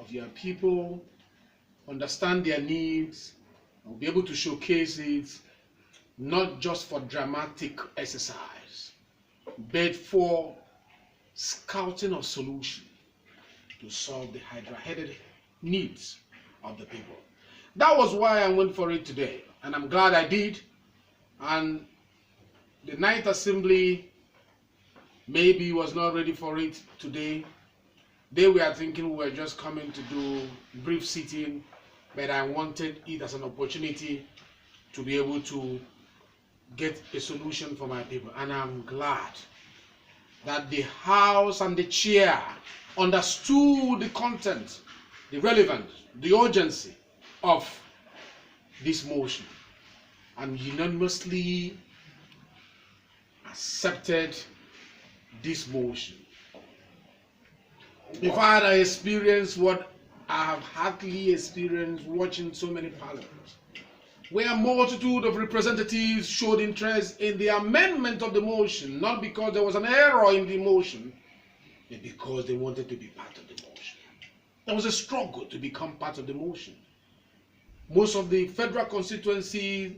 of your people, understand their needs, and be able to showcase it, not just for dramatic exercise, but for scouting of solution to solve the hydra-headed needs of the people. That was why I went for it today, and I'm glad I did. And the Ninth Assembly maybe was not ready for it today. They were thinking we were just coming to do brief sitting, but I wanted it as an opportunity to be able to get a solution for my people. And I'm glad that the House and the chair understood the content, the relevance, the urgency of this motion, and unanimously accepted this motion. If I had experienced what I have hardly experienced watching so many parliaments, where a multitude of representatives showed interest in the amendment of the motion, not because there was an error in the motion, but because they wanted to be part of the motion. There was a struggle to become part of the motion. Most of the federal constituencies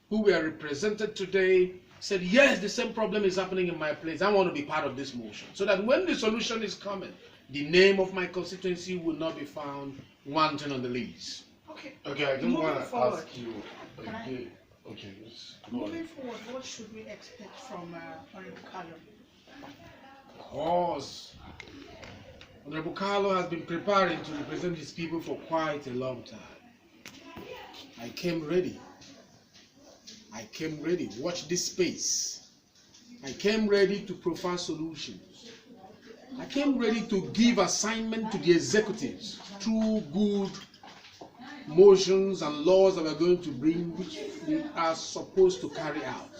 who were represented today said, yes, the same problem is happening in my place. I want to be part of this motion. So that when the solution is coming, the name of my constituency will not be found wanting on the list. Okay. Okay, I don't want to ask you again. Okay, moving forward, what should we expect from Honorable Kalu? Of course, Honorable Kalu has been preparing to represent his people for quite a long time. I came ready. I came ready. Watch this space. I came ready to provide solutions. I came ready to give assignment to the executives through good motions and laws that we're going to bring, which we are supposed to carry out.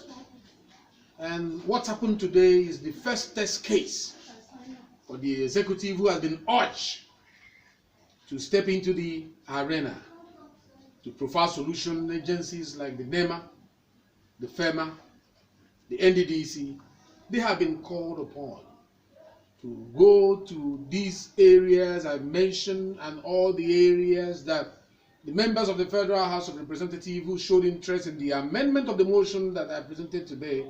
And what happened today is the first test case for the executive who has been urged to step into the arena to provide solution agencies like the NEMA, the FEMA, the NDDC. They have been called upon to go to these areas I mentioned and all the areas that the members of the Federal House of Representatives who showed interest in the amendment of the motion that I presented today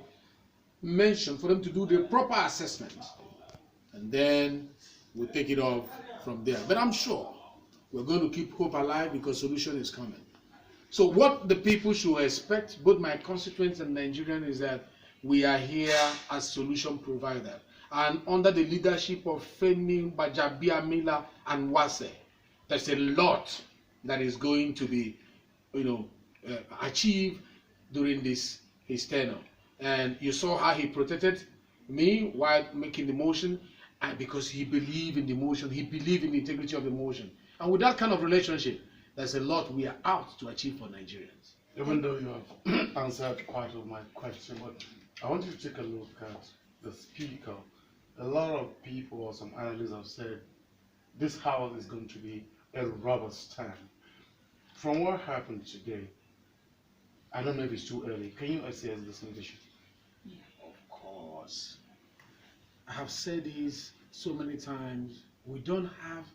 mentioned, for them to do the proper assessment. And then we'll take it off from there. But I'm sure we're going to keep hope alive because solution is coming. So what the people should expect, both my constituents and Nigerians, is that we are here as solution provider. And under the leadership of Femi Gbajabiamila and Wase, there's a lot that is going to be, achieved during his tenure. And you saw how he protected me while making the motion, and because he believed in the motion, he believed in the integrity of the motion. And with that kind of relationship, there's a lot we are out to achieve for Nigerians. Even though you have answered quite of my question, but I want you to take a look at the speaker. A lot of people or some analysts have said this house is going to be a rubber stamp. From what happened today, I don't know if it's too early. Can you assess this leadership? Of course. I have said this so many times. We don't have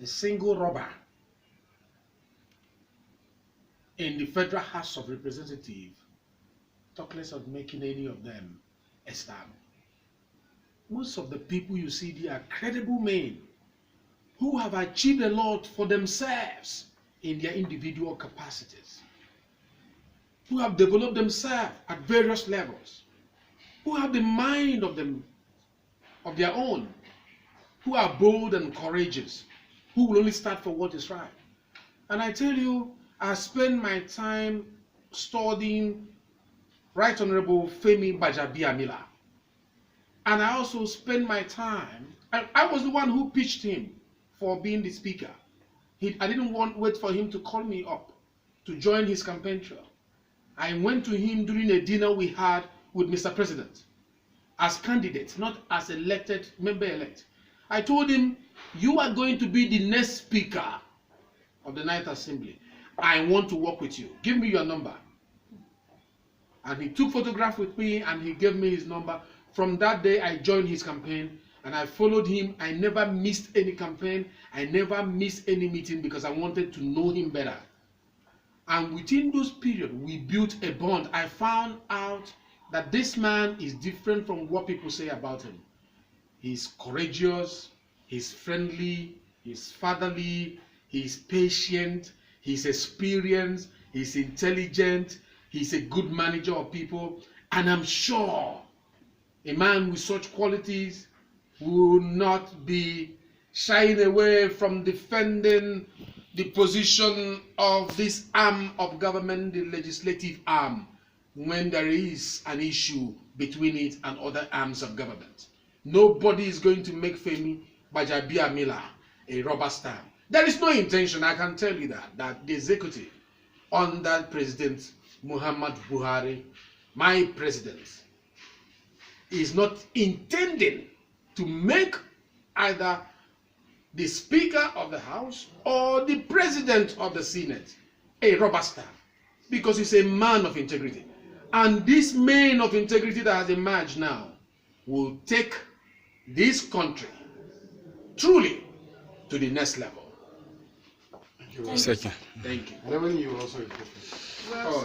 a single rubber in the Federal House of Representatives, talk less of making any of them a stamp. Most of the people you see there are credible men who have achieved a lot for themselves in their individual capacities, who have developed themselves at various levels, who have the mind of their own, who are bold and courageous, who will only start for what is right. And I tell you, I spend my time studying Right Honorable Femi Gbajabiamila. And I also spend my time, I was the one who pitched him for being the speaker. I didn't wait for him to call me up to join his campaign trail. I went to him during a dinner we had with Mr. President as candidate, not as elected member-elect. I told him, you are going to be the next speaker of the Ninth Assembly. I want to work with you. Give me your number. And he took photograph with me and he gave me his number. From that day, I joined his campaign and I followed him. I never missed any campaign. I never missed any meeting because I wanted to know him better. And within those periods, we built a bond. I found out that this man is different from what people say about him. He's courageous, he's friendly, he's fatherly, he's patient, he's experienced, he's intelligent, he's a good manager of people. And I'm sure a man with such qualities will not be shying away from defending the position of this arm of government, the legislative arm, when there is an issue between it and other arms of government. Nobody is going to make Femi Gbajabiamila a rubber stamp. There is no intention, I can tell you that the executive under President Muhammad Buhari, my president, is not intending to make either the Speaker of the House or the President of the Senate a rubber stamp, because he's a man of integrity. And this man of integrity that has emerged now will take this country truly to the next level. Thank you. Second. Thank you. And then you also a prophet. Well,